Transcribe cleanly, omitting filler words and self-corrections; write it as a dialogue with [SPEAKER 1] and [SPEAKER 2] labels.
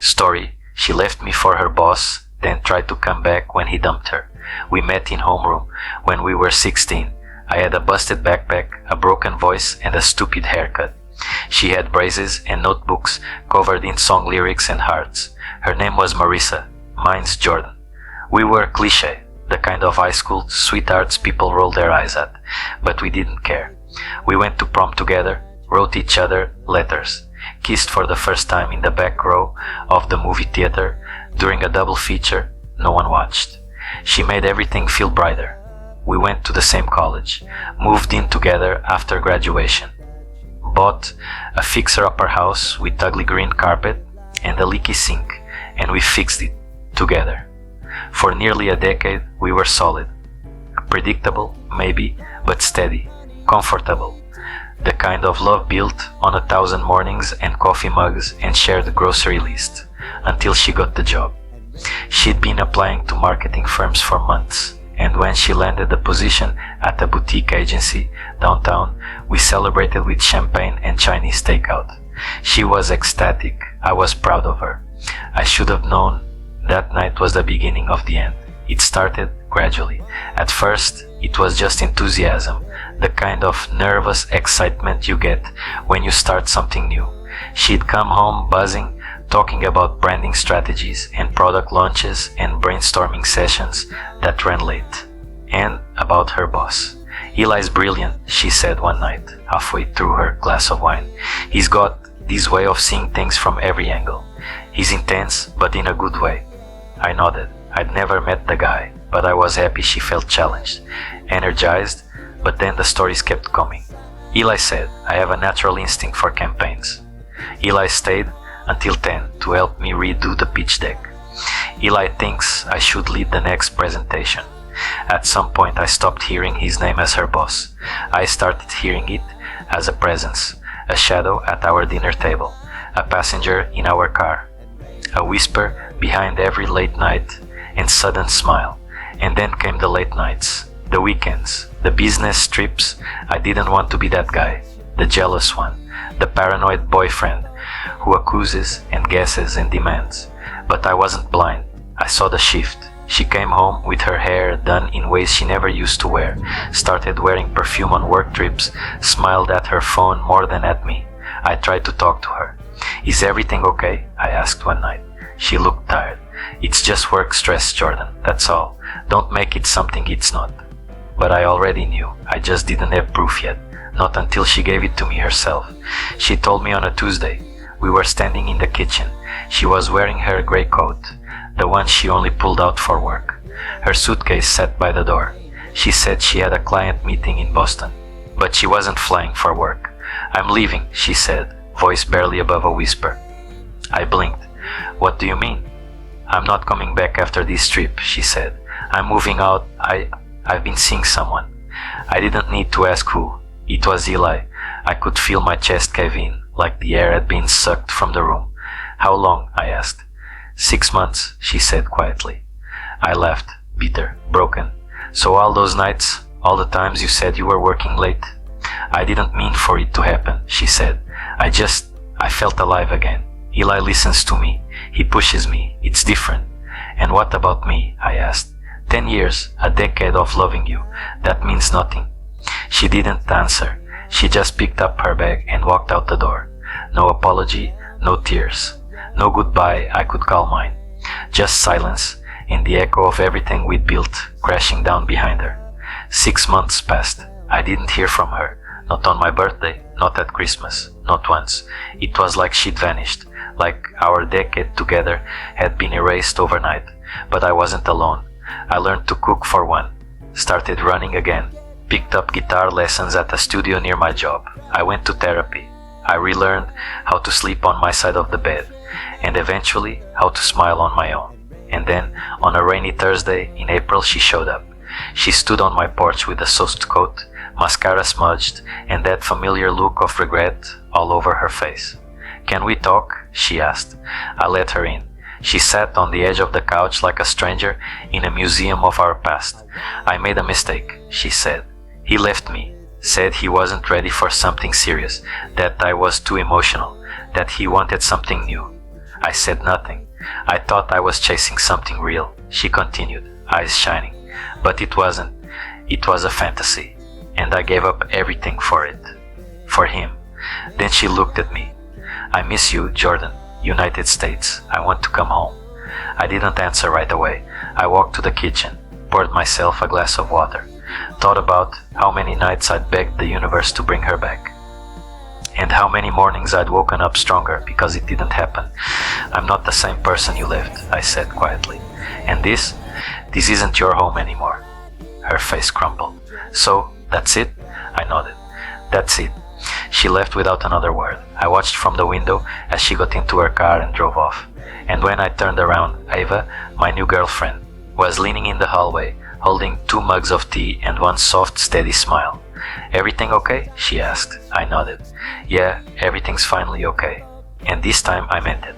[SPEAKER 1] Story, she left me for her boss, then tried to come back when he dumped her. We met in homeroom when we were 16. I had a busted backpack, a broken voice, and a stupid haircut. She had braces and notebooks covered in song lyrics and hearts. Her name was Marissa, mine's Jordan. We were cliché, the kind of high school sweethearts people roll their eyes at, but we didn't care. We went to prom together, wrote each other letters, kissed for the first time in the back row of the movie theater during a double feature no one watched. She made everything feel brighter. We went to the same college, moved in together after graduation, bought a fixer-upper house with ugly green carpet and a leaky sink, and we fixed it together. For nearly a decade, we were solid. Predictable, maybe, but steady. Comfortable. The kind of love built on 1,000 mornings and coffee mugs and shared grocery list, until she got the job. She'd been applying to marketing firms for months, and when she landed the position at a boutique agency downtown, we celebrated with champagne and Chinese takeout. She was ecstatic. I was proud of her. I should have known that night was the beginning of the end. It started gradually. At first, it was just enthusiasm, the kind of nervous excitement you get when you start something new. She'd come home buzzing, talking about branding strategies and product launches and brainstorming sessions that ran late. And about her boss. Eli's brilliant, she said one night, halfway through her glass of wine. He's got this way of seeing things from every angle. He's intense, but in a good way. I nodded. I'd never met the guy, but I was happy she felt challenged, energized, but then the stories kept coming. Eli said, I have a natural instinct for campaigns. Eli stayed until 10 to help me redo the pitch deck. Eli thinks I should lead the next presentation. At some point I stopped hearing his name as her boss. I started hearing it as a presence, a shadow at our dinner table, a passenger in our car, a whisper behind every late night and sudden smile. And then came the late nights, the weekends, the business trips. I didn't want to be that guy, the jealous one, the paranoid boyfriend who accuses and guesses and demands. But I wasn't blind. I saw the shift. She came home with her hair done in ways she never used to wear, started wearing perfume on work trips, smiled at her phone more than at me. I tried to talk to her. Is everything okay? I asked one night. She looked tired. It's just work stress, Jordan, that's all. Don't make it something it's not. But I already knew. I just didn't have proof yet. Not until she gave it to me herself. She told me on a Tuesday. We were standing in the kitchen. She was wearing her gray coat, the one she only pulled out for work. Her suitcase sat by the door. She said she had a client meeting in Boston, but she wasn't flying for work. I'm leaving, she said, voice barely above a whisper. I blinked. What do you mean? I'm not coming back after this trip, she said. I'm moving out. I've been seeing someone. I didn't need to ask who. It was Eli. I could feel my chest cave in, like the air had been sucked from the room. How long? I asked. 6 months, she said quietly. I laughed, bitter, broken. So all those nights, all the times you said you were working late? I didn't mean for it to happen, she said. I felt alive again. Eli listens to me. He pushes me. It's different. And what about me? I asked. 10 years, a decade of loving you. That means nothing. She didn't answer. She just picked up her bag and walked out the door. No apology, no tears. No goodbye I could call mine. Just silence and the echo of everything we'd built crashing down behind her. 6 months passed. I didn't hear from her. Not on my birthday, not at Christmas, not once. It was like she'd vanished, like our decade together had been erased overnight. But I wasn't alone. I learned to cook for one, started running again, picked up guitar lessons at a studio near my job. I went to therapy. I relearned how to sleep on my side of the bed, and eventually how to smile on my own. And then, on a rainy Thursday in April, she showed up. She stood on my porch with a soaked coat, mascara smudged, and that familiar look of regret all over her face. Can we talk? She asked. I let her in. She sat on the edge of the couch like a stranger in a museum of our past. I made a mistake, she said. He left me, said he wasn't ready for something serious, that I was too emotional, that he wanted something new. I said nothing. I thought I was chasing something real. She continued, eyes shining. But it wasn't. It was a fantasy. And I gave up everything for it. For him. Then she looked at me. I miss you, Jordan. United States. I want to come home. I didn't answer right away. I walked to the kitchen, poured myself a glass of water, thought about how many nights I'd begged the universe to bring her back. And how many mornings I'd woken up stronger because it didn't happen. I'm not the same person you left, I said quietly. And this isn't your home anymore. Her face crumpled. So, that's it? I nodded. That's it. She left without another word. I watched from the window as she got into her car and drove off. And when I turned around, Ava, my new girlfriend, was leaning in the hallway, holding 2 mugs of tea and one soft, steady smile. Everything okay? She asked. I nodded. Yeah, everything's finally okay. And this time I meant it.